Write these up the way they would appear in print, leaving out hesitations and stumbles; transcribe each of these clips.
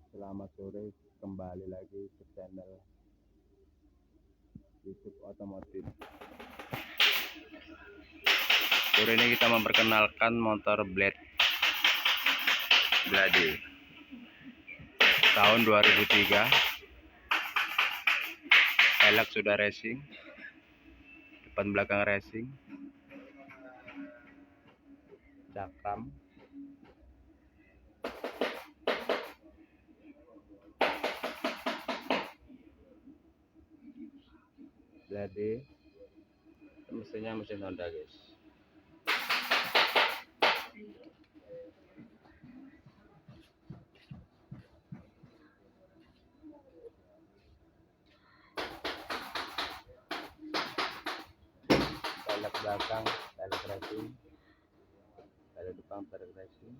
Selamat sore, kembali lagi ke channel YouTube Otomotif. Sore ini kita memperkenalkan motor Blade tahun 2003. Velg sudah racing, depan belakang racing, cakram, Blade, mesinnya mesin Honda guys. Velg belakang, velg racing, velg depan, velg racing.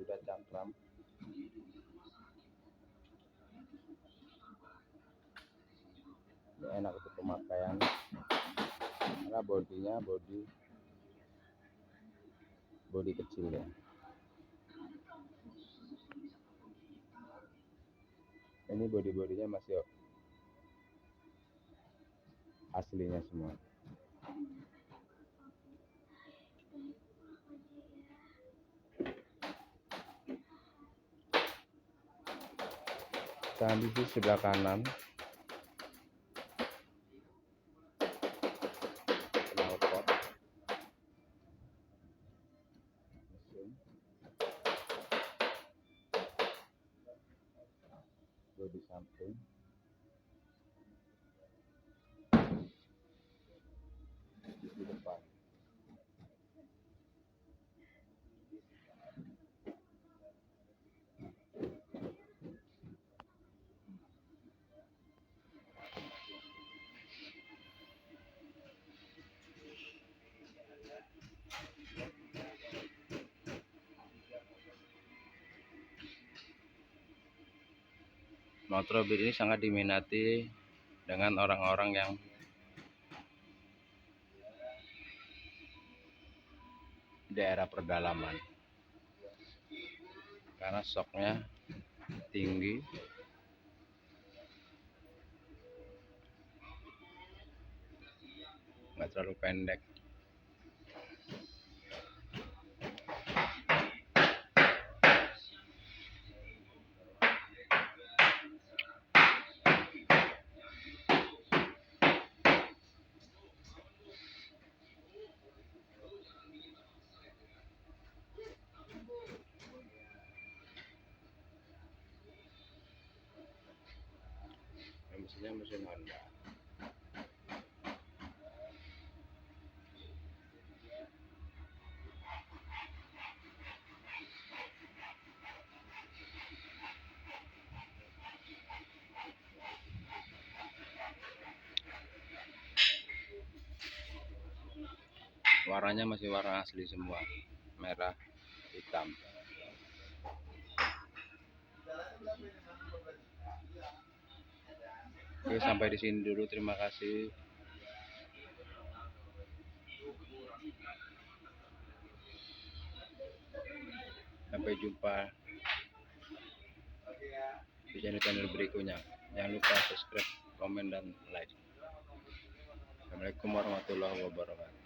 Sudah cakram, ini enak untuk pemakaian karena bodinya bodi kecil ya. Ini bodinya masih aslinya semua. Transmisi sebelah kanan, knalpot, mesin, bodi samping, di depan. Motor Blade ini sangat diminati dengan orang-orang yang daerah pedalaman karena shocknya tinggi, nggak terlalu pendek. Mesinnya mesin Honda. Warnanya masih warna asli semua, merah, hitam. Oke, sampai di sini dulu. Terima kasih. Sampai jumpa di channel berikutnya. Jangan lupa subscribe, komen, dan like. Assalamualaikum warahmatullahi wabarakatuh.